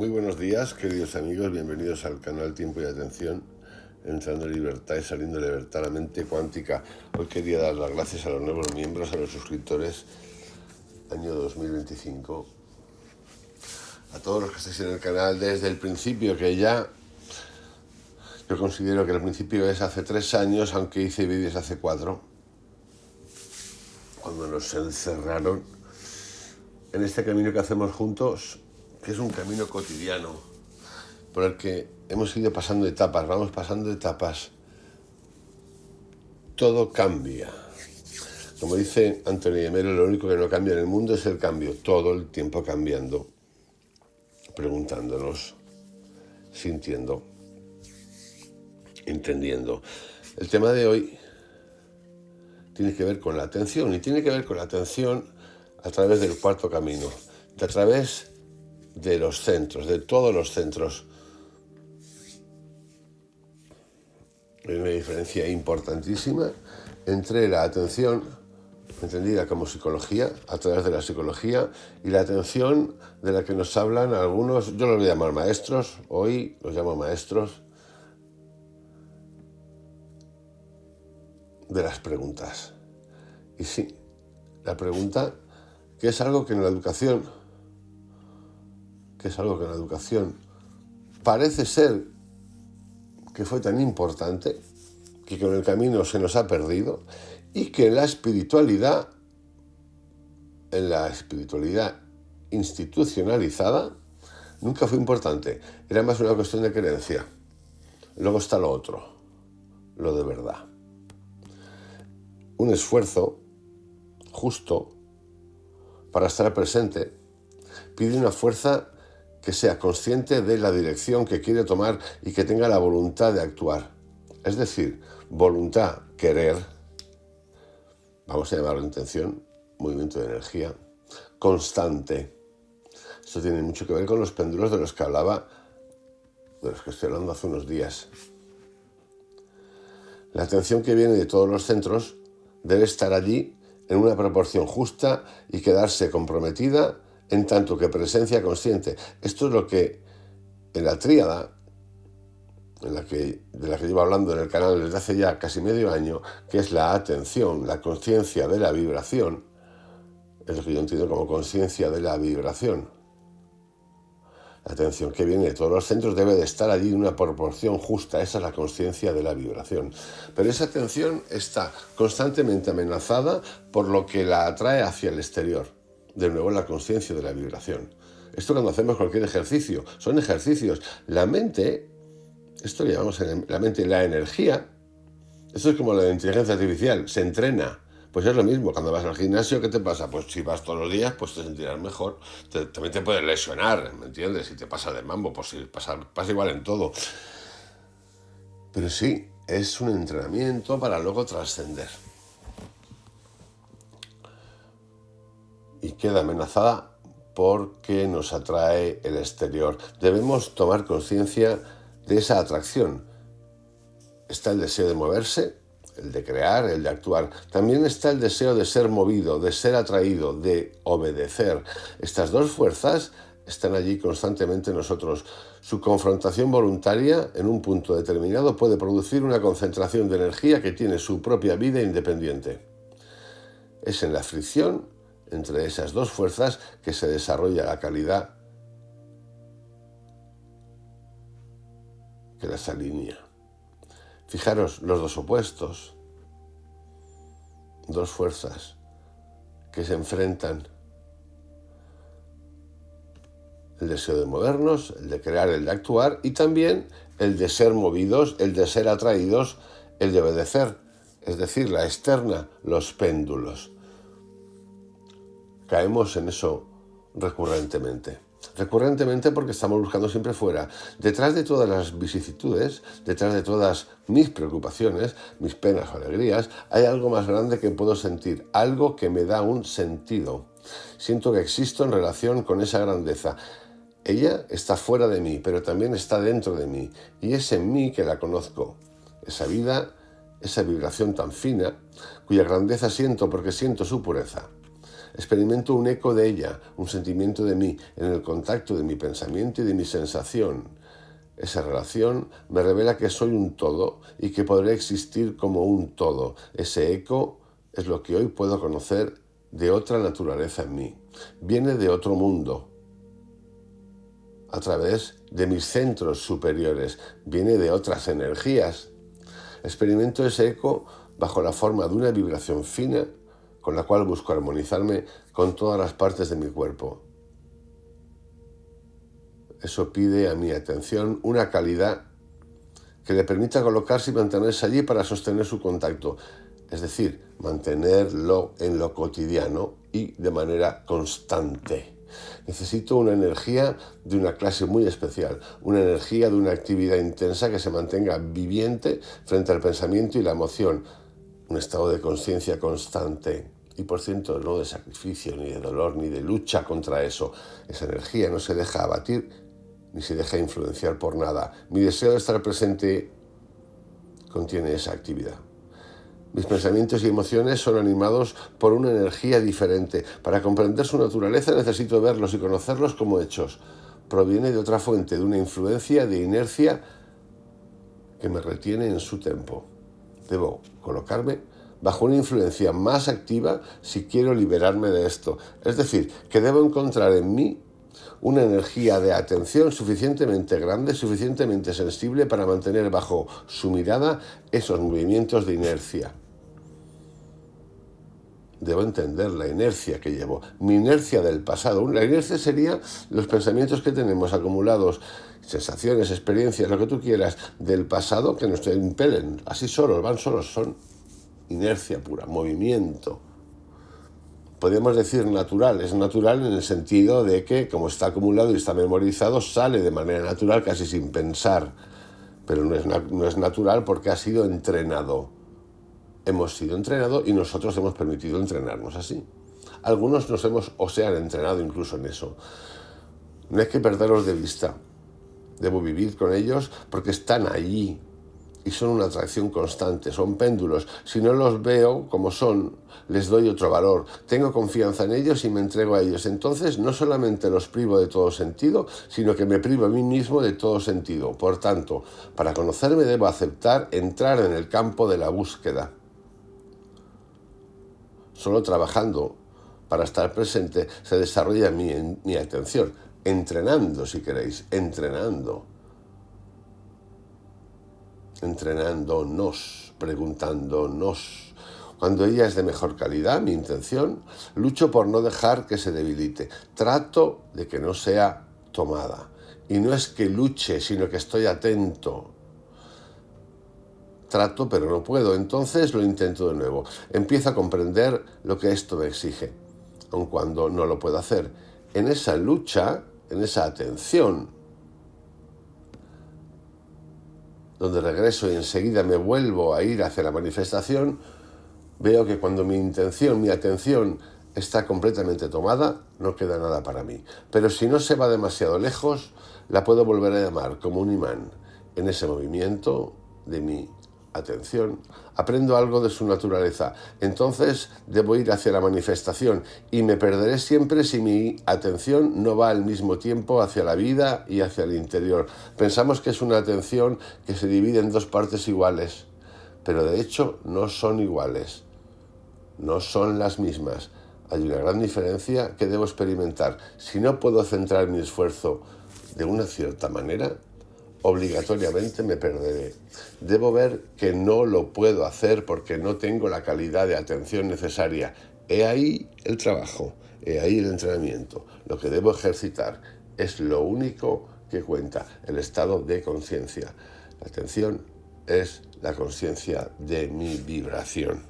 Muy buenos días, queridos amigos, bienvenidos al canal Tiempo y Atención, entrando en libertad y saliendo de libertad, la mente cuántica. Hoy quería dar las gracias a los nuevos miembros, a los suscriptores, año 2025, a todos los que estáis en el canal desde el principio, que ya yo considero que el principio es hace 3 años, aunque hice vídeos hace 4, cuando nos encerraron en este camino que hacemos juntos, que es un camino cotidiano, por el que hemos ido pasando etapas, vamos pasando etapas. Todo cambia. Como dice Antonio Yemero, lo único que no cambia en el mundo es el cambio, todo el tiempo cambiando, preguntándonos, sintiendo, entendiendo. El tema de hoy tiene que ver con la atención, y tiene que ver con la atención a través del cuarto camino, a través de los centros, de todos los centros. Hay una diferencia importantísima entre la atención, entendida como psicología, a través de la psicología, y la atención de la que nos hablan algunos, yo los voy a llamar maestros, hoy los llamo maestros, de las preguntas. Y sí, la pregunta, que es algo que en la educación, parece ser que fue tan importante, que con el camino se nos ha perdido, y que en la espiritualidad institucionalizada, nunca fue importante. Era más una cuestión de creencia. Luego está lo otro, lo de verdad. Un esfuerzo justo para estar presente pide una fuerza que sea consciente de la dirección que quiere tomar y que tenga la voluntad de actuar. Es decir, voluntad, querer, vamos a llamarlo intención, movimiento de energía, constante. Esto tiene mucho que ver con los péndulos de los que hablaba, de los que estoy hablando hace unos días. La atención que viene de todos los centros debe estar allí en una proporción justa y quedarse comprometida en tanto que presencia consciente. Esto es lo que en la tríada, de la que llevo hablando en el canal desde hace ya casi medio año, que es la atención, la conciencia de la vibración, es lo que yo entiendo como conciencia de la vibración. La atención que viene de todos los centros debe de estar allí en una proporción justa, esa es la conciencia de la vibración. Pero esa atención está constantemente amenazada por lo que la atrae hacia el exterior. De nuevo, la conciencia de la vibración. Esto cuando hacemos cualquier ejercicio, son ejercicios. La mente, esto le llamamos la mente, la energía, esto es como la inteligencia artificial, se entrena. Pues es lo mismo, cuando vas al gimnasio, ¿qué te pasa? Pues si vas todos los días, pues te sentirás mejor. También te puedes lesionar, ¿me entiendes? Si te pasa de mambo, pues si pasa igual en todo. Pero sí, es un entrenamiento para luego trascender. Y queda amenazada porque nos atrae el exterior. Debemos tomar conciencia de esa atracción. Está el deseo de moverse, el de crear, el de actuar. También está el deseo de ser movido, de ser atraído, de obedecer. Estas dos fuerzas están allí constantemente en nosotros. Su confrontación voluntaria en un punto determinado puede producir una concentración de energía que tiene su propia vida independiente. Es en la fricción entre esas dos fuerzas que se desarrolla la calidad que las alinea. Fijaros, los dos opuestos, dos fuerzas que se enfrentan. El deseo de movernos, el de crear, el de actuar, y también el de ser movidos, el de ser atraídos, el de obedecer, es decir, la externa, los péndulos. Caemos en eso recurrentemente porque estamos buscando siempre fuera. Detrás de todas las vicisitudes, detrás de todas mis preocupaciones, mis penas o alegrías, hay algo más grande que puedo sentir, algo que me da un sentido. Siento que existo en relación con esa grandeza. Ella está fuera de mí, pero también está dentro de mí, y es en mí que la conozco. Esa vida, esa vibración tan fina, cuya grandeza siento porque siento su pureza. experimento un eco de ella, un sentimiento de mí, en el contacto de mi pensamiento y de mi sensación. Esa relación me revela que soy un todo y que podré existir como un todo. Ese eco es lo que hoy puedo conocer de otra naturaleza en mí. Viene de otro mundo, a través de mis centros superiores. Viene de otras energías. Experimento ese eco bajo la forma de una vibración fina con la cual busco armonizarme con todas las partes de mi cuerpo. Eso pide a mi atención una calidad que le permita colocarse y mantenerse allí para sostener su contacto, es decir, mantenerlo en lo cotidiano y de manera constante. Necesito una energía de una clase muy especial, una energía de una actividad intensa que se mantenga viviente frente al pensamiento y la emoción, un estado de conciencia constante y por cierto no de sacrificio, ni de dolor, ni de lucha contra eso. Esa energía no se deja abatir ni se deja influenciar por nada. Mi deseo de estar presente contiene esa actividad. Mis pensamientos y emociones son animados por una energía diferente. Para comprender su naturaleza necesito verlos y conocerlos como hechos. Proviene de otra fuente, de una influencia, de inercia que me retiene en su tempo. Debo colocarme bajo una influencia más activa si quiero liberarme de esto. Es decir, que debo encontrar en mí una energía de atención suficientemente grande, suficientemente sensible para mantener bajo su mirada esos movimientos de inercia. Debo entender la inercia que llevo, mi inercia del pasado. La inercia sería los pensamientos que tenemos acumulados, sensaciones, experiencias, lo que tú quieras, del pasado que nos impelen, así solos, van solos, son inercia pura, movimiento. Podríamos decir natural, es natural en el sentido de que como está acumulado y está memorizado, sale de manera natural, casi sin pensar, pero no es natural porque ha sido entrenado. Hemos sido entrenados y nosotros hemos permitido entrenarnos así. Algunos nos hemos o se han entrenado incluso en eso. No hay que perderlos de vista. Debo vivir con ellos porque están allí y son una atracción constante, son péndulos. Si no los veo como son, les doy otro valor. Tengo confianza en ellos y me entrego a ellos. Entonces no solamente los privo de todo sentido, sino que me privo a mí mismo de todo sentido. Por tanto, para conocerme debo aceptar entrar en el campo de la búsqueda. Solo trabajando para estar presente se desarrolla mi atención. Entrenando, si queréis, entrenándonos, preguntándonos. Cuando ella es de mejor calidad, mi intención, lucho por no dejar que se debilite. Trato de que no sea tomada. Y no es que luche, sino que estoy atento. Trato, pero no puedo. Entonces lo intento de nuevo. Empiezo a comprender lo que esto me exige, aun cuando no lo puedo hacer. En esa lucha, en esa atención, donde regreso y enseguida me vuelvo a ir hacia la manifestación, veo que cuando mi intención, mi atención está completamente tomada, no queda nada para mí. Pero si no se va demasiado lejos, la puedo volver a llamar como un imán. En ese movimiento de mi atención, aprendo algo de su naturaleza. Entonces debo ir hacia la manifestación y me perderé siempre si mi atención no va al mismo tiempo hacia la vida y hacia el interior. Pensamos que es una atención que se divide en dos partes iguales, pero de hecho no son iguales, no son las mismas. Hay una gran diferencia que debo experimentar. Si no puedo centrar mi esfuerzo de una cierta manera, obligatoriamente me perderé. Debo ver que no lo puedo hacer porque no tengo la calidad de atención necesaria. He ahí el trabajo, he ahí el entrenamiento. Lo que debo ejercitar es lo único que cuenta, el estado de conciencia. La atención es la conciencia de mi vibración.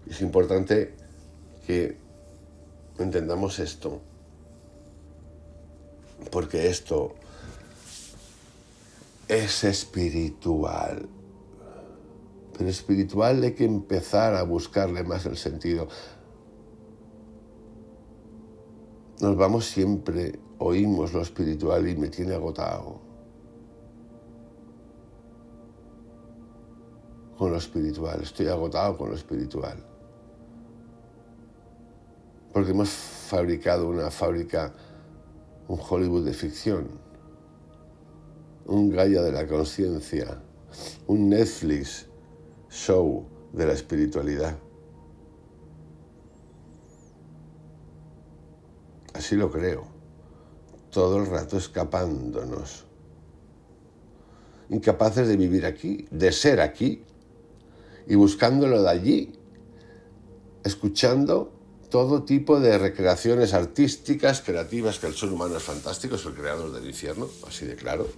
Es importante que entendamos esto, porque esto es espiritual. Pero espiritual hay que empezar a buscarle más el sentido. Nos vamos siempre, oímos lo espiritual y me tiene agotado. Con lo espiritual, estoy agotado con lo espiritual. porque hemos fabricado una fábrica, un Hollywood de ficción, un Gaia de la conciencia, un Netflix show de la espiritualidad. Así lo creo, todo el rato escapándonos, incapaces de vivir aquí, de ser aquí, y buscándolo de allí, escuchando todo tipo de recreaciones artísticas, creativas, que el ser humano es fantástico, es el creador del infierno, así de claro,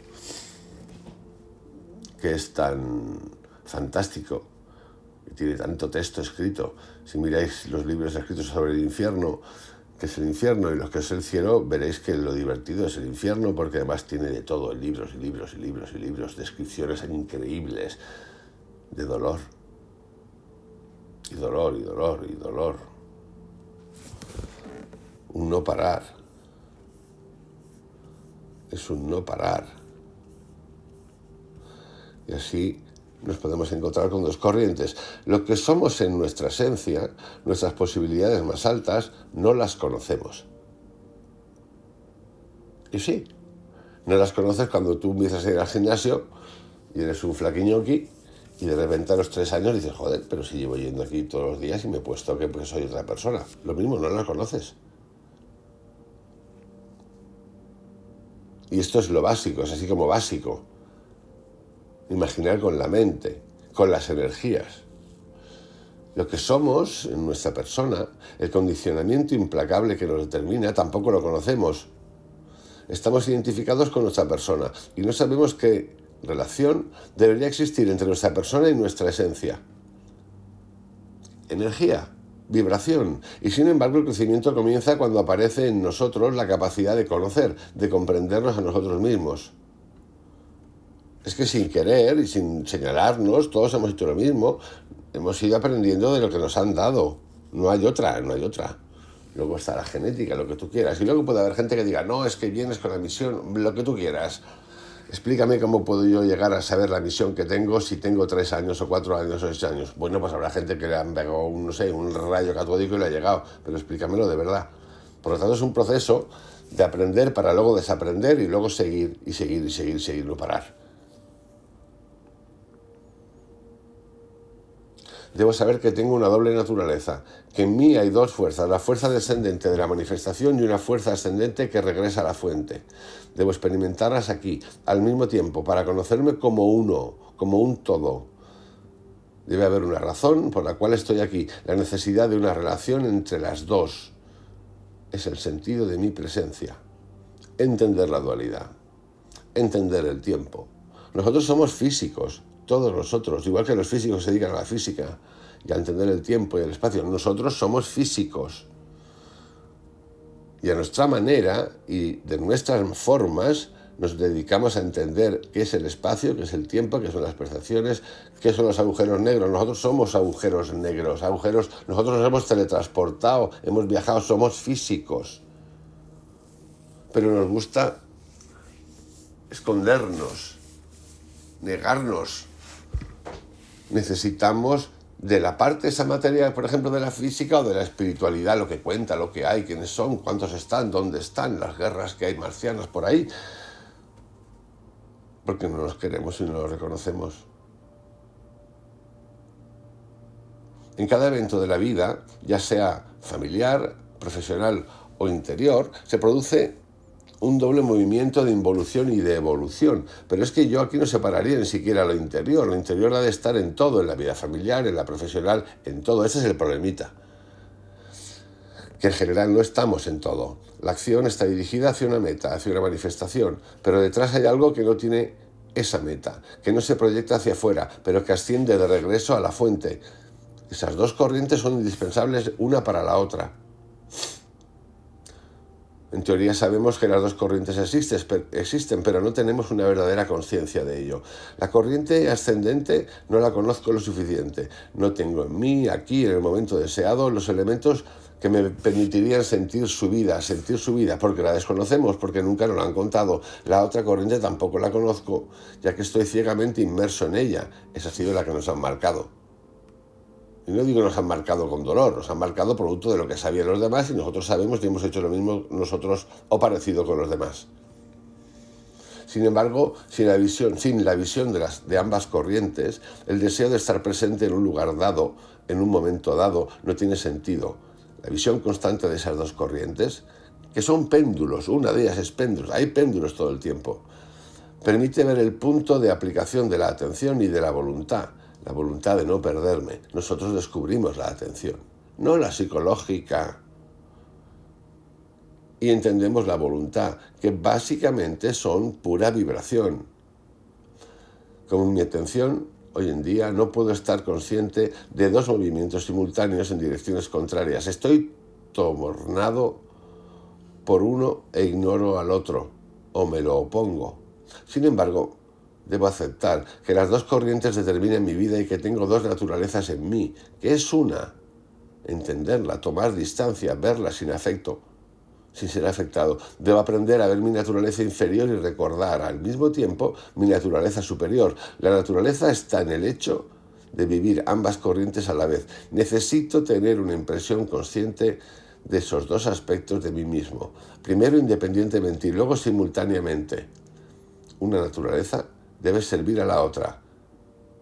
que es tan fantástico y tiene tanto texto escrito. Si miráis los libros escritos sobre el infierno, que es el infierno, y los que es el cielo, veréis que lo divertido es el infierno, porque además tiene de todo, libros y libros y libros y libros, descripciones increíbles de dolor. Y dolor, y dolor, y dolor. Un no parar. Es un no parar. Y así nos podemos encontrar con dos corrientes. Lo que somos en nuestra esencia, nuestras posibilidades más altas, no las conocemos. Y sí, no las conoces cuando tú empiezas a ir al gimnasio y eres un flaquiñoqui, y de repente a los 3 años dices, joder, pero si llevo yendo aquí todos los días y me he puesto que pues soy otra persona. Lo mismo, no la conoces. Y esto es lo básico, es así como básico. Imaginar con la mente, con las energías. Lo que somos en nuestra persona, el condicionamiento implacable que nos determina, tampoco lo conocemos. Estamos identificados con nuestra persona y no sabemos qué relación debería existir entre nuestra persona y nuestra esencia. Energía, vibración. Y sin embargo el crecimiento comienza cuando aparece en nosotros la capacidad de conocer, de comprendernos a nosotros mismos. Es que sin querer y sin señalarnos, todos hemos hecho lo mismo. Hemos ido aprendiendo de lo que nos han dado. No hay otra, no hay otra. Luego está la genética, lo que tú quieras. Y luego puede haber gente que diga, no, es que vienes con la misión, lo que tú quieras. Explícame cómo puedo yo llegar a saber la misión que tengo si tengo 3 años o 4 años o 6 años. Bueno, pues habrá gente que le han pegado un rayo catódico y le ha llegado, pero explícamelo de verdad. Por lo tanto, es un proceso de aprender para luego desaprender y luego seguir y seguir y seguir y seguir, no parar. Debo saber que tengo una doble naturaleza, que en mí hay 2 fuerzas, la fuerza descendente de la manifestación y una fuerza ascendente que regresa a la fuente. Debo experimentarlas aquí, al mismo tiempo, para conocerme como uno, como un todo. Debe haber una razón por la cual estoy aquí, la necesidad de una relación entre las 2. Es el sentido de mi presencia. Entender la dualidad, entender el tiempo. Nosotros somos físicos, todos nosotros, igual que los físicos se dedican a la física y a entender el tiempo y el espacio, nosotros somos físicos. Y a nuestra manera y de nuestras formas nos dedicamos a entender qué es el espacio, qué es el tiempo, qué son las percepciones, qué son los agujeros negros. Nosotros somos agujeros negros, nosotros nos hemos teletransportado, hemos viajado, somos físicos. Pero nos gusta escondernos, negarnos. Necesitamos de la parte esa materia, por ejemplo, de la física o de la espiritualidad, lo que cuenta, lo que hay, quiénes son, cuántos están, dónde están, las guerras que hay marcianas por ahí, porque no los queremos y no los reconocemos. En cada evento de la vida, ya sea familiar, profesional o interior, se produce un doble movimiento de involución y de evolución. Pero es que yo aquí no separaría ni siquiera lo interior. Lo interior ha de estar en todo, en la vida familiar, en la profesional, en todo. Ese es el problemita. Que en general no estamos en todo. La acción está dirigida hacia una meta, hacia una manifestación, pero detrás hay algo que no tiene esa meta, que no se proyecta hacia afuera, pero que asciende de regreso a la fuente. Esas 2 corrientes son indispensables una para la otra. En teoría sabemos que las 2 corrientes existen, pero no tenemos una verdadera conciencia de ello. La corriente ascendente no la conozco lo suficiente. No tengo en mí, aquí, en el momento deseado, los elementos que me permitirían sentir su vida, porque la desconocemos, porque nunca nos la han contado. La otra corriente tampoco la conozco, ya que estoy ciegamente inmerso en ella. Esa ha sido la que nos han marcado. Y no digo nos han marcado con dolor, nos han marcado producto de lo que sabían los demás y nosotros sabemos y hemos hecho lo mismo nosotros o parecido con los demás. Sin embargo, sin la visión de ambas corrientes, el deseo de estar presente en un lugar dado, en un momento dado, no tiene sentido. La visión constante de esas dos corrientes, que son péndulos, una de ellas es péndulos, hay péndulos todo el tiempo, permite ver el punto de aplicación de la atención y de la voluntad de no perderme. Nosotros descubrimos la atención, no la psicológica. Y entendemos la voluntad, que básicamente son pura vibración. Con mi atención, hoy en día, no puedo estar consciente de dos movimientos simultáneos en direcciones contrarias. Estoy tornado por uno e ignoro al otro, o me lo opongo. Sin embargo, debo aceptar que las dos corrientes determinan mi vida y que tengo dos naturalezas en mí, que es una. Entenderla, tomar distancia, verla sin afecto, sin ser afectado. Debo aprender a ver mi naturaleza inferior y recordar al mismo tiempo mi naturaleza superior. La naturaleza está en el hecho de vivir ambas corrientes a la vez. Necesito tener una impresión consciente de esos dos aspectos de mí mismo. Primero independientemente y luego simultáneamente. Una naturaleza debe servir a la otra.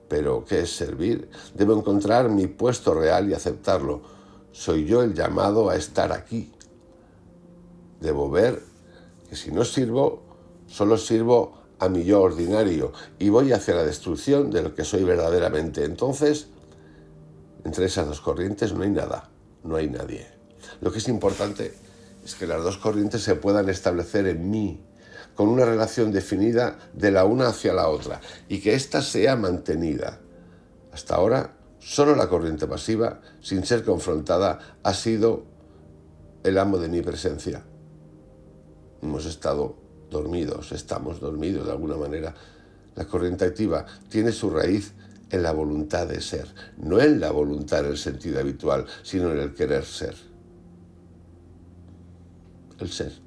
¿Pero qué es servir? Debo encontrar mi puesto real y aceptarlo. Soy yo el llamado a estar aquí. Debo ver que si no sirvo, solo sirvo a mi yo ordinario y voy hacia la destrucción de lo que soy verdaderamente. Entonces, entre esas dos corrientes no hay nada, no hay nadie. Lo que es importante es que las dos corrientes se puedan establecer en mí, con una relación definida de la una hacia la otra, y que ésta sea mantenida. Hasta ahora, solo la corriente pasiva, sin ser confrontada, ha sido el amo de mi presencia. Hemos estado dormidos, estamos dormidos de alguna manera. La corriente activa tiene su raíz en la voluntad de ser, no en la voluntad en el sentido habitual, sino en el querer ser. El ser.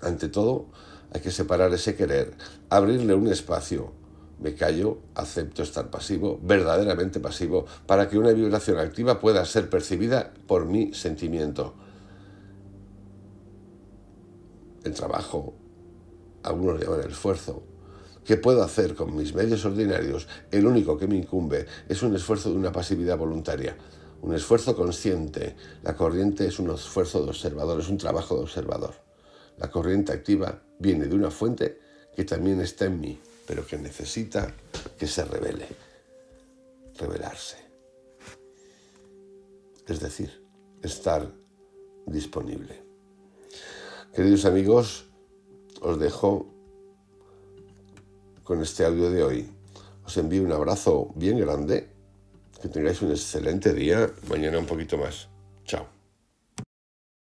Ante todo, hay que separar ese querer, abrirle un espacio. Me callo, acepto estar pasivo, verdaderamente pasivo, para que una vibración activa pueda ser percibida por mi sentimiento. El trabajo, algunos llaman el esfuerzo, que puedo hacer con mis medios ordinarios, el único que me incumbe es un esfuerzo de una pasividad voluntaria, un esfuerzo consciente. La corriente es un esfuerzo de observador, es un trabajo de observador. La corriente activa viene de una fuente que también está en mí, pero que necesita que se revele, revelarse. Es decir, estar disponible. Queridos amigos, os dejo con este audio de hoy. Os envío un abrazo bien grande, que tengáis un excelente día, mañana un poquito más.